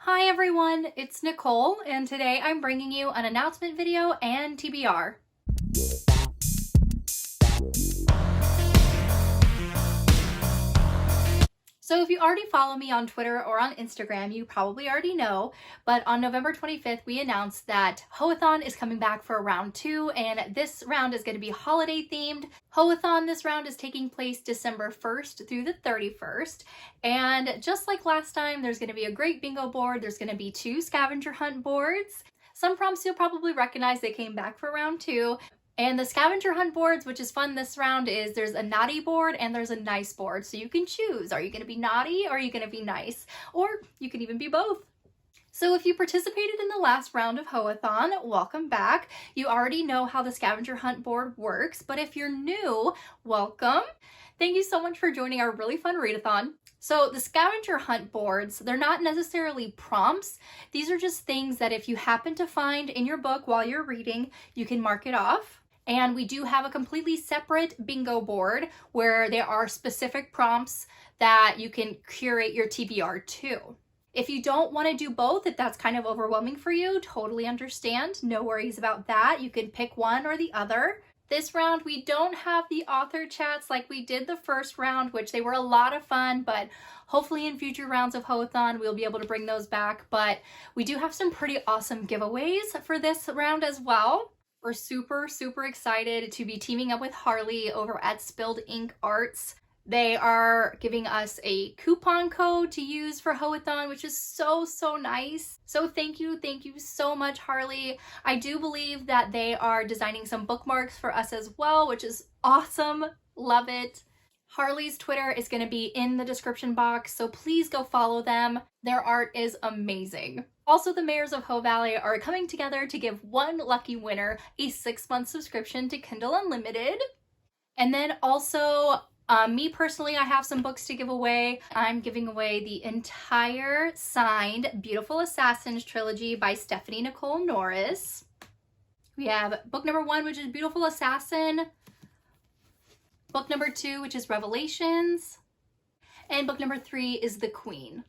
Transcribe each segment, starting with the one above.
Hi everyone, it's Nicole, and today I'm bringing you an announcement video and TBR. So if you already follow me on Twitter or on Instagram, you probably already know, but on November 25th, we announced that Hoeathon is coming back for round 2, and this round is going to be holiday themed. Hoeathon this round is taking place December 1st through the 31st, and just like last time, there's going to be a great bingo board. There's going to be 2 scavenger hunt boards. Some prompts you'll probably recognize, they came back for round 2. And the scavenger hunt boards, which is fun this round, is there's a naughty board and there's a nice board. So you can choose, are you going to be naughty or are you going to be nice? Or you can even be both. So if you participated in the last round of Hoeathon, welcome back. You already know how the scavenger hunt board works, but if you're new, welcome. Thank you so much for joining our really fun readathon. So the scavenger hunt boards, they're not necessarily prompts. These are just things that if you happen to find in your book while you're reading, you can mark it off. And we do have a completely separate bingo board where there are specific prompts that you can curate your TBR to. If you don't want to do both, if that's kind of overwhelming for you, totally understand. No worries about that. You can pick one or the other. This round, we don't have the author chats like we did the first round, which they were a lot of fun, but hopefully in future rounds of Hoeathon, we'll be able to bring those back. But we do have some pretty awesome giveaways for this round as well. We're super excited to be teaming up with Harley over at Spilled Ink Arts. They are giving us a coupon code to use for Hoeathon, which is so nice. So thank you so much, Harley. I do believe that they are designing some bookmarks for us as well, which is awesome. Love it. Harley's Twitter is going to be in the description box, so please go follow them. Their art is amazing. Also, the mayors of Hoe-Valley are coming together to give one lucky winner a 6-month subscription to Kindle Unlimited. And then also, me personally, I have some books to give away. I'm giving away the entire signed Beautiful Assassins trilogy by Stephanie Nicole Norris. We have book number 1, which is Beautiful Assassin. Book number 2, which is Revelations. And book number 3 is The Queen.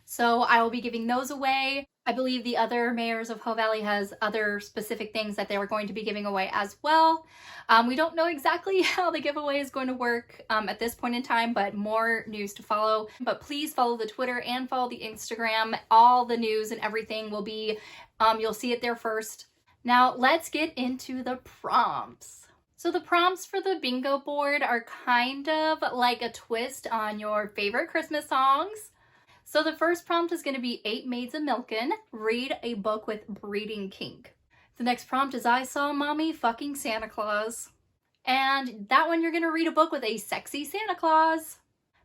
So I will be giving those away. I believe the other mayors of Hoe-Valley has other specific things that they were going to be giving away as well. We don't know exactly how the giveaway is going to work at this point in time, but more news to follow. But please follow the Twitter and follow the Instagram. All the news and everything will be, you'll see it there first. Now let's get into the prompts. So the prompts for the bingo board are kind of like a twist on your favorite Christmas songs. So the first prompt is going to be 8 Maids a Milkin', read a book with breeding kink. The next prompt is I saw mommy fucking Santa Claus. And that one you're going to read a book with a sexy Santa Claus.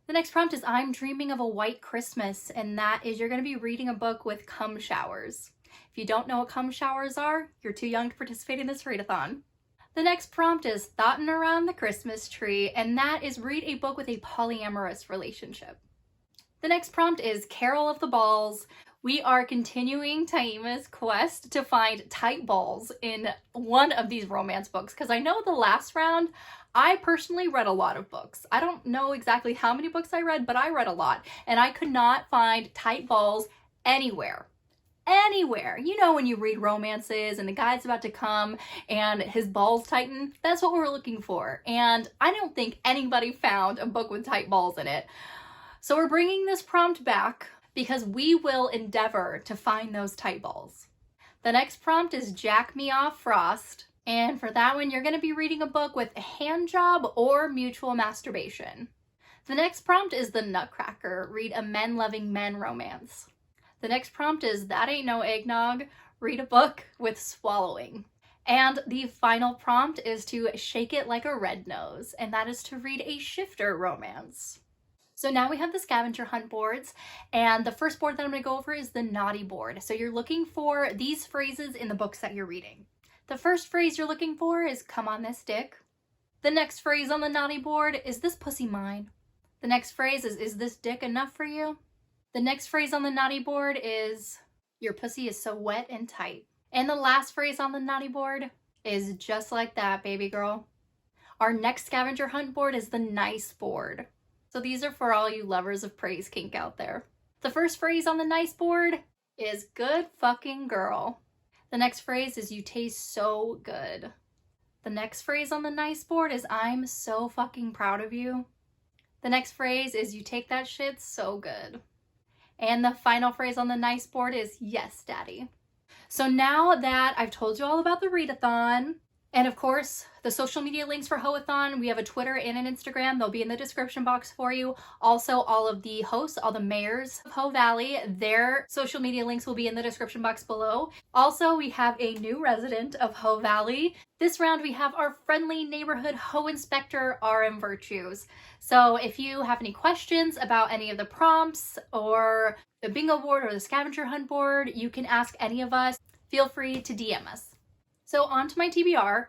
The next prompt is I'm dreaming of a white Christmas, and that is you're going to be reading a book with cum showers. If you don't know what cum showers are, you're too young to participate in this readathon. The next prompt is Thoughtin' Around the Christmas Tree, and that is read a book with a polyamorous relationship. The next prompt is Carol of the Balls. We are continuing Taima's quest to find tight balls in one of these romance books, because I know the last round, I personally read a lot of books. I don't know exactly how many books I read, but I read a lot, and I could not find tight balls anywhere. Anywhere. You know when you read romances and the guy's about to come and his balls tighten? That's what we're looking for. And I don't think anybody found a book with tight balls in it. So we're bringing this prompt back because we will endeavor to find those tight balls. The next prompt is Jack Me Off Frost. And for that one, you're going to be reading a book with a hand job or mutual masturbation. The next prompt is The Nutcracker. Read a men-loving men romance. The next prompt is That Ain't No Eggnog. Read a book with swallowing. And the final prompt is to Shake It Like a Red Nose. And that is to read a shifter romance. So now we have the scavenger hunt boards, and the first board that I'm going to go over is the naughty board. So you're looking for these phrases in the books that you're reading. The first phrase you're looking for is come on this dick. The next phrase on the naughty board is this pussy mine. The next phrase is this dick enough for you? The next phrase on the naughty board is your pussy is so wet and tight. And the last phrase on the naughty board is just like that, baby girl. Our next scavenger hunt board is the nice board. So these are for all you lovers of praise kink out there. The first phrase on the nice board is good fucking girl. The next phrase is you taste so good. The next phrase on the nice board is I'm so fucking proud of you. The next phrase is you take that shit so good. And the final phrase on the nice board is yes, daddy. So now that I've told you all about the Readathon, and of course, the social media links for Hoeathon, we have a Twitter and an Instagram. They'll be in the description box for you. Also, all of the hosts, all the mayors of Hoe-Valley, their social media links will be in the description box below. Also, we have a new resident of Hoe-Valley. This round, we have our friendly neighborhood Hoe Inspector, RM Virtues. So if you have any questions about any of the prompts or the bingo board or the scavenger hunt board, you can ask any of us. Feel free to DM us. So on to my TBR.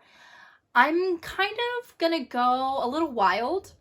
I'm kind of gonna go a little wild.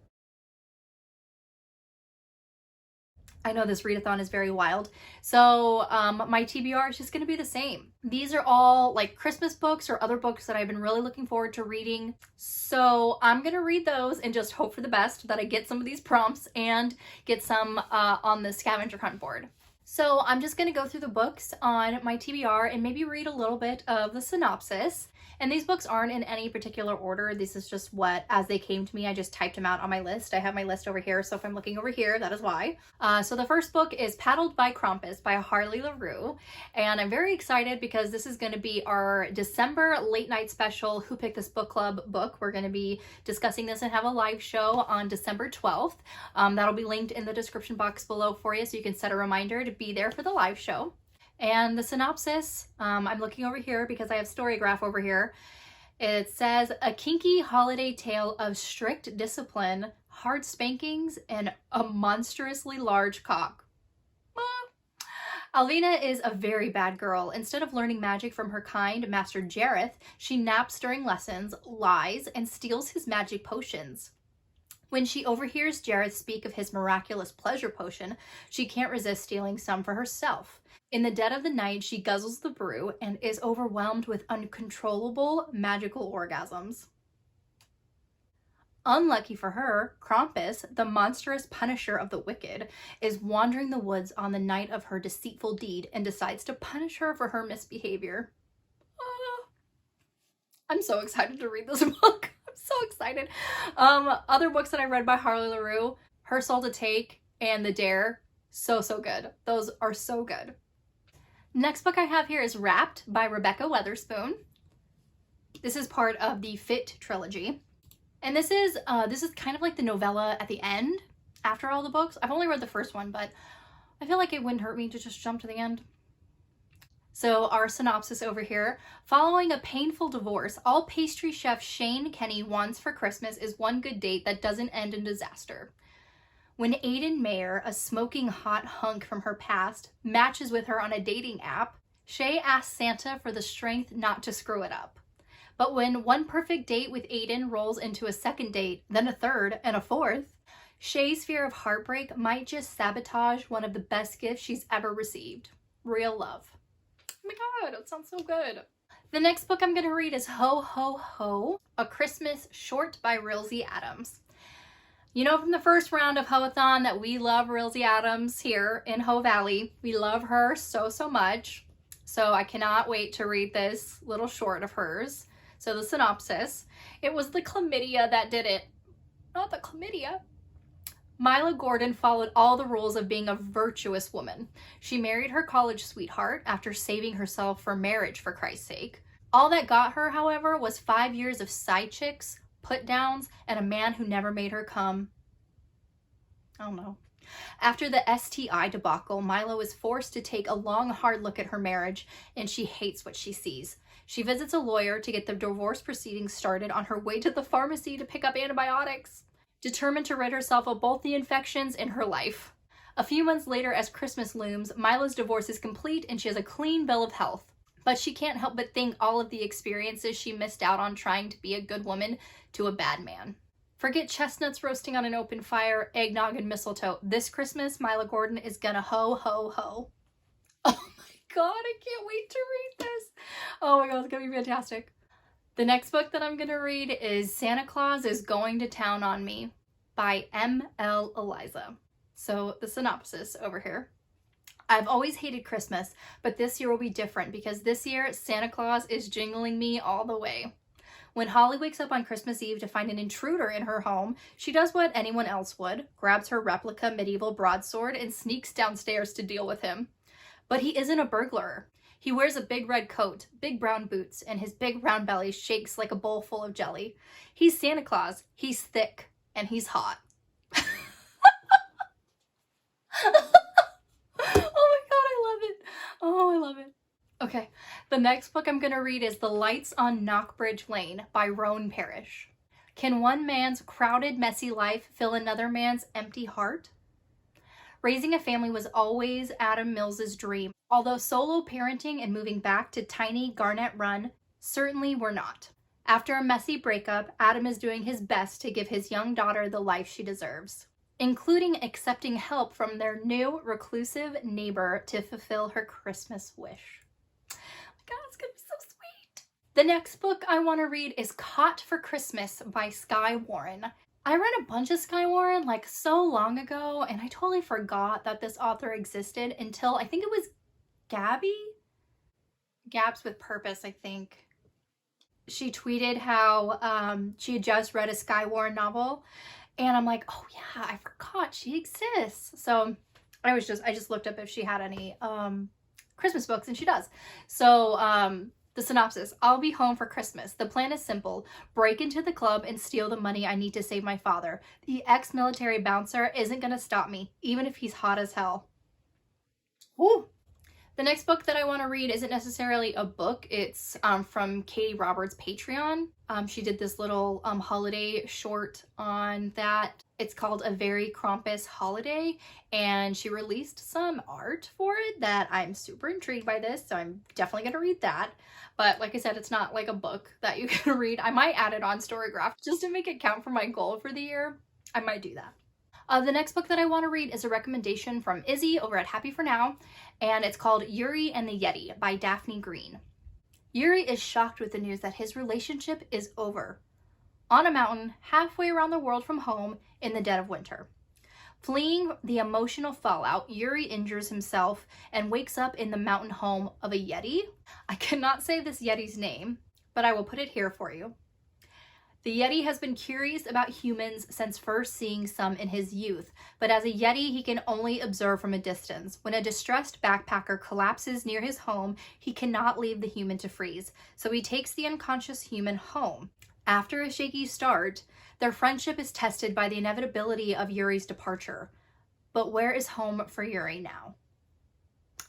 I know this readathon is very wild. So my TBR is just gonna be the same. These are all like Christmas books or other books that I've been really looking forward to reading. So I'm gonna read those and just hope for the best that I get some of these prompts and get some on the scavenger hunt board. So I'm just gonna go through the books on my TBR and maybe read a little bit of the synopsis. And these books aren't in any particular order. This is just what, as they came to me, I just typed them out on my list. I have my list over here, so if I'm looking over here, that is why. So the first book is Paddled by Krampus by Harli Leroux. And I'm very excited because this is gonna be our December late night special Who Picked This Book Club book. We're gonna be discussing this and have a live show on December 12th. That'll be linked in the description box below for you, so you can set a reminder to be there for the live show. And the synopsis, I'm looking over here because I have Storygraph over here. It says, a kinky holiday tale of strict discipline, hard spankings, and a monstrously large cock. Alvina is a very bad girl. Instead of learning magic from her kind master Jareth, she naps during lessons, lies, and steals his magic potions. When she overhears Jareth speak of his miraculous pleasure potion, she can't resist stealing some for herself. In the dead of the night, she guzzles the brew and is overwhelmed with uncontrollable magical orgasms. Unlucky for her, Krampus, the monstrous punisher of the wicked, is wandering the woods on the night of her deceitful deed and decides to punish her for her misbehavior. I'm so excited to read this book. I'm so excited. Other books that I read by Harli Leroux, Her Soul to Take and The Dare, so good. Those are so good. Next book I have here is Wrapped by Rebecca Weatherspoon. This is part of the Fit trilogy. And this is kind of like the novella at the end after all the books. I've only read the first one, but I feel like it wouldn't hurt me to just jump to the end. So our synopsis over here. Following a painful divorce, all pastry chef Shane Kenny wants for Christmas is one good date that doesn't end in disaster. When Aiden Mayer, a smoking hot hunk from her past, matches with her on a dating app, Shay asks Santa for the strength not to screw it up. But when one perfect date with Aiden rolls into a second date, then a third, and a fourth, Shay's fear of heartbreak might just sabotage one of the best gifts she's ever received. Real love. Oh my god, it sounds so good. The next book I'm going to read is Ho Ho Ho, a Christmas short by Realsie Adams. You know from the first round of Hoeathon that we love Realsie Adams here in Hoe-Valley. We love her so much. So I cannot wait to read this little short of hers. So the synopsis. It was the chlamydia that did it. Not the chlamydia. Mila Gordon followed all the rules of being a virtuous woman. She married her college sweetheart after saving herself for marriage, for Christ's sake. All that got her, however, was 5 years of side chicks, put-downs, and a man who never made her come. I don't know. After the STI debacle, Milo is forced to take a long, hard look at her marriage, and she hates what she sees. She visits a lawyer to get the divorce proceedings started on her way to the pharmacy to pick up antibiotics, determined to rid herself of both the infections in her life. A few months later, as Christmas looms, Milo's divorce is complete and she has a clean bill of health. But she can't help but think all of the experiences she missed out on trying to be a good woman to a bad man. Forget chestnuts roasting on an open fire, eggnog, and mistletoe. This Christmas, Mila Gordon is gonna ho, ho, ho. Oh my god, I can't wait to read this. Oh my god, it's gonna be fantastic. The next book that I'm gonna read is Santa Claus is Going to Town on Me by M.L. Eliza. So the synopsis over here. I've always hated Christmas, but this year will be different because this year Santa Claus is jingling me all the way. When Holly wakes up on Christmas Eve to find an intruder in her home, she does what anyone else would, grabs her replica medieval broadsword and sneaks downstairs to deal with him. But he isn't a burglar. He wears a big red coat, big brown boots, and his big round belly shakes like a bowl full of jelly. He's Santa Claus. He's thick, and he's hot. Oh, I love it. Okay, the next book I'm going to read is The Lights on Knockbridge Lane by Rhone Parish. Can one man's crowded, messy life fill another man's empty heart? Raising a family was always Adam Mills's dream, although solo parenting and moving back to tiny Garnet Run certainly were not. After a messy breakup, Adam is doing his best to give his young daughter the life she deserves, including accepting help from their new reclusive neighbor to fulfill her Christmas wish. Oh my God, it's gonna be so sweet. The next book I want to read is Caught for Christmas by Skye Warren. I read a bunch of Skye Warren like so long ago, and I totally forgot that this author existed until I think it was Gabs with Purpose, I think. She tweeted how she had just read a Skye Warren novel. And I'm like, oh yeah, I forgot she exists. So I just looked up if she had any Christmas books, and she does. So the synopsis: I'll be home for Christmas. The plan is simple: break into the club and steal the money I need to save my father. The ex-military bouncer isn't gonna stop me, even if he's hot as hell. Ooh. The next book that I want to read isn't necessarily a book. It's from Katie Roberts' Patreon. She did this little holiday short on that. It's called A Very Krampus Holiday, and she released some art for it that I'm super intrigued by this, so I'm definitely going to read that. But like I said, it's not like a book that you can read. I might add it on Storygraph just to make it count for my goal for the year. I might do that. The next book that I want to read is a recommendation from Izzy over at Happy For Now, and it's called Yuri and the Yeti by Daphne Green. Yuri is shocked with the news that his relationship is over. On a mountain, halfway around the world from home in the dead of winter. Fleeing the emotional fallout, Yuri injures himself and wakes up in the mountain home of a Yeti. I cannot say this Yeti's name, but I will put it here for you. The Yeti has been curious about humans since first seeing some in his youth, but as a Yeti, he can only observe from a distance. When a distressed backpacker collapses near his home, he cannot leave the human to freeze, so he takes the unconscious human home. After a shaky start, their friendship is tested by the inevitability of Yuri's departure. But where is home for Yuri now?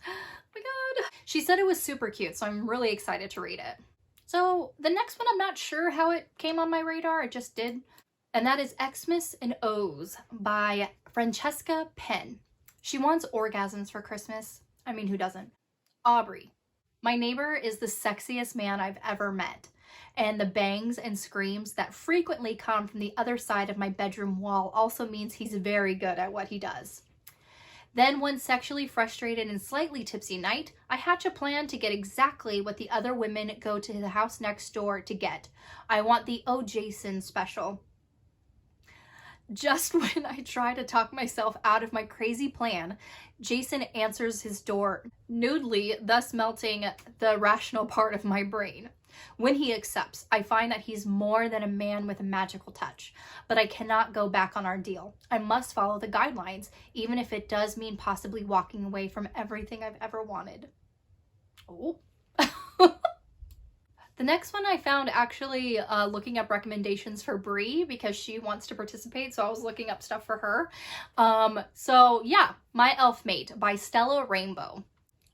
Oh my God. She said it was super cute, so I'm really excited to read it. So the next one, I'm not sure how it came on my radar. It just did. And that is Xmas and O's by Francesca Penn. She wants orgasms for Christmas. I mean, who doesn't? Aubrey. My neighbor is the sexiest man I've ever met. And the bangs and screams that frequently come from the other side of my bedroom wall also means he's very good at what he does. Then one sexually frustrated and slightly tipsy night, I hatch a plan to get exactly what the other women go to the house next door to get. I want the "Oh Jason" special. Just when I try to talk myself out of my crazy plan, Jason answers his door nudely, thus melting the rational part of my brain. When he accepts, I find that he's more than a man with a magical touch, but I cannot go back on our deal. I must follow the guidelines, even if it does mean possibly walking away from everything I've ever wanted. Oh. The next one I found actually looking up recommendations for Bree because she wants to participate, so I was looking up stuff for her. So yeah, My Elf Mate by Stella Rainbow.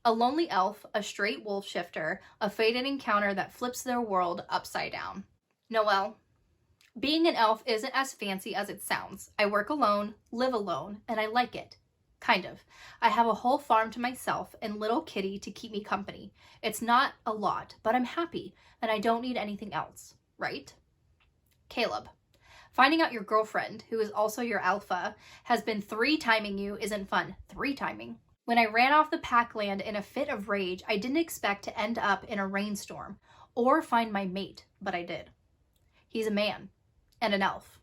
A lonely elf, a straight wolf shifter, a fated encounter that flips their world upside down. Noelle. Being an elf isn't as fancy as it sounds. I work alone, live alone, and I like it. Kind of. I have a whole farm to myself and little kitty to keep me company. It's not a lot, but I'm happy, and I don't need anything else, right? Caleb. Finding out your girlfriend, who is also your alpha, has been 3-timing you isn't fun. 3-timing. When I ran off the packland in a fit of rage, I didn't expect to end up in a rainstorm or find my mate, but I did. He's a man and an elf.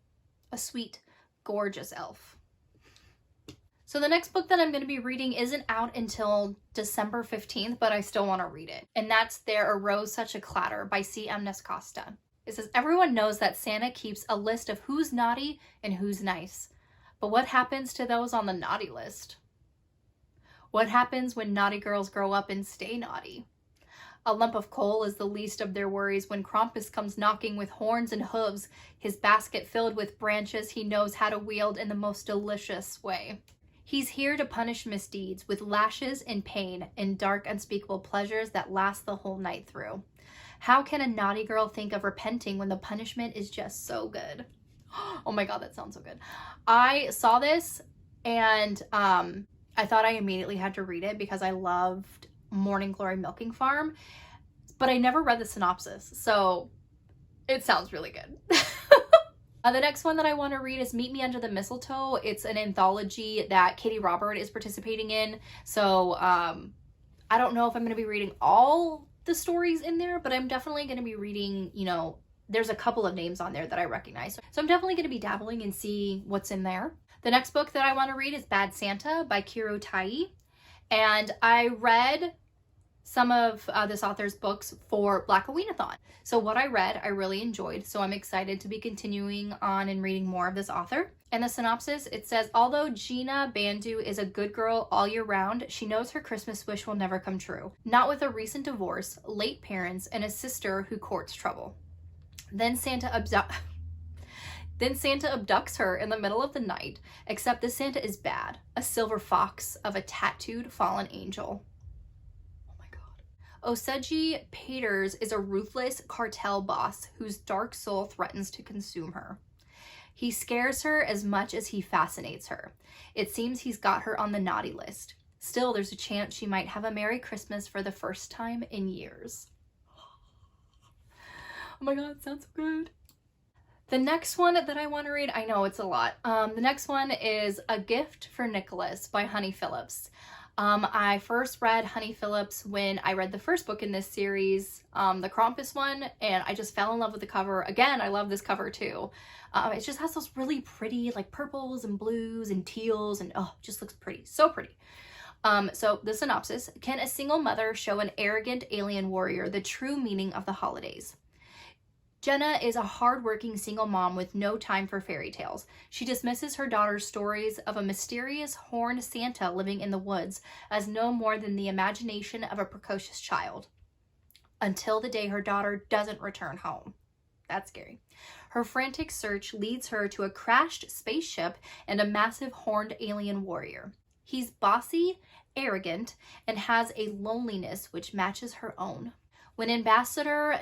A sweet, gorgeous elf. So the next book that I'm going to be reading isn't out until December 15th, but I still want to read it. And that's There Arose Such a Clatter by C.M. Nescosta. It says, everyone knows that Santa keeps a list of who's naughty and who's nice. But what happens to those on the naughty list? What happens when naughty girls grow up and stay naughty? A lump of coal is the least of their worries when Krampus comes knocking with horns and hooves, his basket filled with branches he knows how to wield in the most delicious way. He's here to punish misdeeds with lashes and pain and dark unspeakable pleasures that last the whole night through. How can a naughty girl think of repenting when the punishment is just so good? Oh my god, that sounds so good. I saw this and I thought I immediately had to read it because I loved Morning Glory Milking Farm, but I never read the synopsis, so it sounds really good. The next one that I want to read is Meet Me Under the Mistletoe. It's an anthology that Katie Robert is participating in. So I don't know if I'm going to be reading all the stories in there, but I'm definitely going to be reading, you know, there's a couple of names on there that I recognize. So I'm definitely going to be dabbling and see what's in there. The next book that I want to read is Bad Santa by Kirotai. And I read some of this author's books for Black Hoe-Athon. So what I read, I really enjoyed. So I'm excited to be continuing on and reading more of this author. And the synopsis, it says, although Gina Bandu is a good girl all year round, she knows her Christmas wish will never come true. Not with a recent divorce, late parents, and a sister who courts trouble. Then Santa abducts her in the middle of the night, except this Santa is bad, a silver fox of a tattooed fallen angel. Oseji Paters is a ruthless cartel boss whose dark soul threatens to consume her. He scares her as much as he fascinates her. It seems he's got her on the naughty list. Still, there's a chance she might have a Merry Christmas for the first time in years. Oh my god, it sounds so good. The next one that I want to read, I know it's a lot. The next one is A Gift for Nicholas by Honey Phillips. I first read Honey Phillips when I read the first book in this series, the Krampus one, and I just fell in love with the cover. Again, I love this cover too. It just has those really pretty like purples and blues and teals and oh, it just looks pretty, so pretty. So the synopsis, can a single mother show an arrogant alien warrior the true meaning of the holidays? Jenna is a hard-working single mom with no time for fairy tales. She dismisses her daughter's stories of a mysterious horned Santa living in the woods as no more than the imagination of a precocious child. Until the day her daughter doesn't return home. That's scary. Her frantic search leads her to a crashed spaceship and a massive horned alien warrior. He's bossy, arrogant, and has a loneliness which matches her own. When Ambassador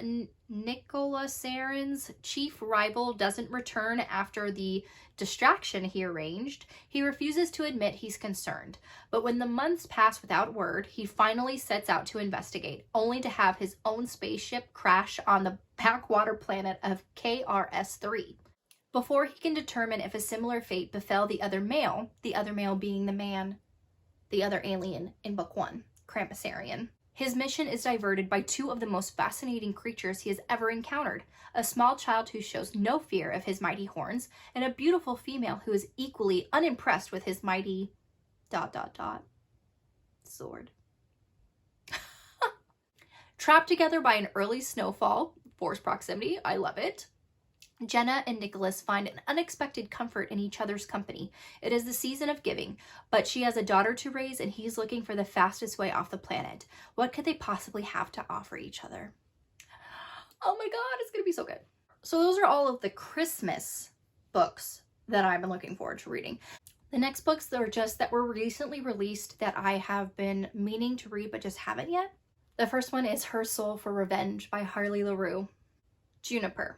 Nicholas Saren's chief rival doesn't return after the distraction he arranged, he refuses to admit he's concerned. But when the months pass without word, he finally sets out to investigate, only to have his own spaceship crash on the backwater planet of KRS-3. Before he can determine if a similar fate befell the other male being the other alien in book 1, Krampusarian. His mission is diverted by two of the most fascinating creatures he has ever encountered, a small child who shows no fear of his mighty horns, and a beautiful female who is equally unimpressed with his mighty ... sword. Trapped together by an early snowfall, forced proximity, I love it, Jenna and Nicholas find an unexpected comfort in each other's company. It is the season of giving, but she has a daughter to raise and he's looking for the fastest way off the planet. What could they possibly have to offer each other? Oh my god, it's gonna be so good. So those are all of the Christmas books that I've been looking forward to reading. The next books that were recently released that I have been meaning to read but just haven't yet. The first one is Her Soul for Revenge by Harli Leroux. Juniper.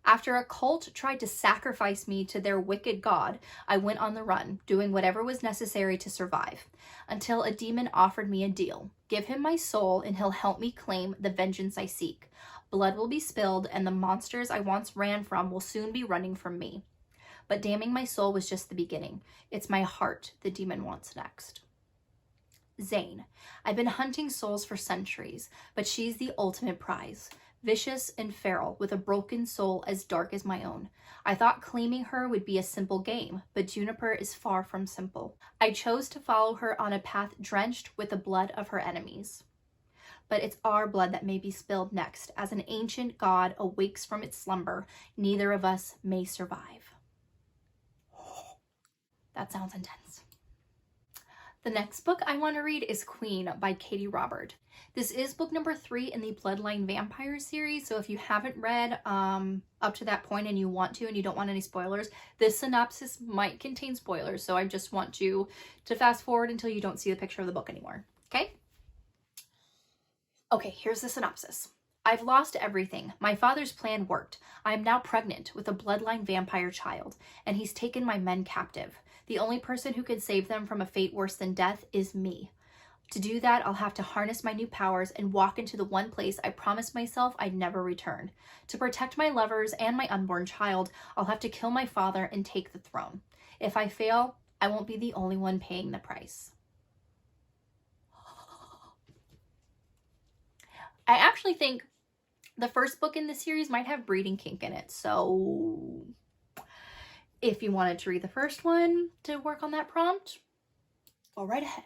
After a cult tried to sacrifice me to their wicked god, I went on the run, doing whatever was necessary to survive, until a demon offered me a deal. Give him my soul and he'll help me claim the vengeance I seek. Blood will be spilled and the monsters I once ran from will soon be running from me. But damning my soul was just the beginning. It's my heart the demon wants next. Zane. I've been hunting souls for centuries, but she's the ultimate prize. vicious and feral, with a broken soul as dark as my own. I thought claiming her would be a simple game, but Juniper is far from simple. I chose to follow her on a path drenched with the blood of her enemies. But it's our blood that may be spilled next. As an ancient god awakes from its slumber, neither of us may survive. That sounds intense. The next book I want to read is Queen by Katie Robert. This is book number 3 in the Bloodline Vampire series, so if you haven't read up to that point and you want to and you don't want any spoilers, this synopsis might contain spoilers, so I just want you to fast forward until you don't see the picture of the book anymore, okay? Okay, here's the synopsis. I've lost everything. My father's plan worked. I am now pregnant with a bloodline vampire child, and he's taken my men captive. The only person who can save them from a fate worse than death is me. To do that, I'll have to harness my new powers and walk into the one place I promised myself I'd never return. To protect my lovers and my unborn child, I'll have to kill my father and take the throne. If I fail, I won't be the only one paying the price. I actually think the first book in the series might have breeding kink in it, so if you wanted to read the first one to work on that prompt, go right ahead.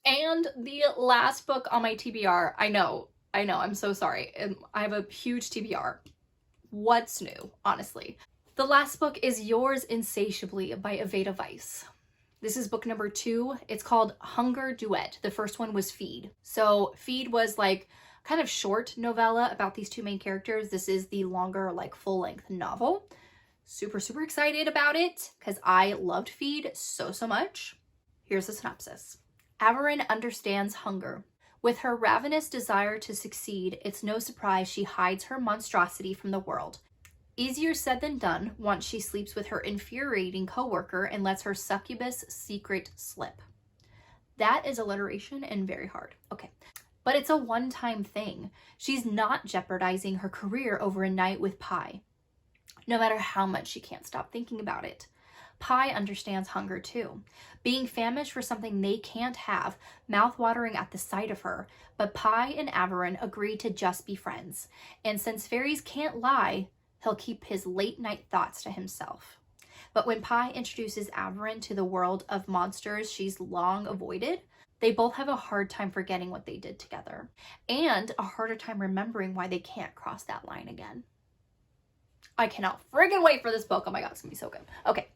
And the last book on my TBR, I know, I'm so sorry. I have a huge TBR. What's new, honestly? The last book is Yours Insatiably by Aveda Weiss. This is book number 2. It's called Hunger Duet. The first one was Feed. So Feed was like kind of short novella about these two main characters. This is the longer, like full-length novel. Super, super excited about it because I loved Feed so much. Here's the synopsis. Averin understands hunger. With her ravenous desire to succeed, it's no surprise she hides her monstrosity from the world. Easier said than done once she sleeps with her infuriating coworker and lets her succubus secret slip. That is alliteration and very hard. Okay. But it's a one-time thing. She's not jeopardizing her career over a night with Pie, no matter how much she can't stop thinking about it. Pie understands hunger too, being famished for something they can't have, mouth-watering at the sight of her, but Pie and Averin agree to just be friends, and since fairies can't lie, he'll keep his late-night thoughts to himself. But when Pie introduces Averin to the world of monsters she's long avoided, they both have a hard time forgetting what they did together, and a harder time remembering why they can't cross that line again. I cannot friggin' wait for this book. Oh my god, it's gonna be so good. Okay.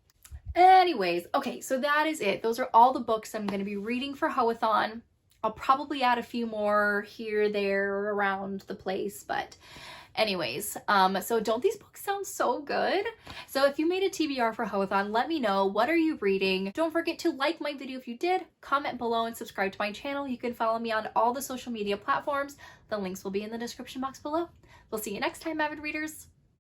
Anyways, okay, so that is it. Those are all the books I'm going to be reading for Hoeathon. I'll probably add a few more here, there, around the place, but anyways, so don't these books sound so good? So if you made a TBR for Hoeathon, let me know. What are you reading? Don't forget to like my video if you did, comment below, and subscribe to my channel. You can follow me on all the social media platforms. The links will be in the description box below. We'll see you next time, avid readers.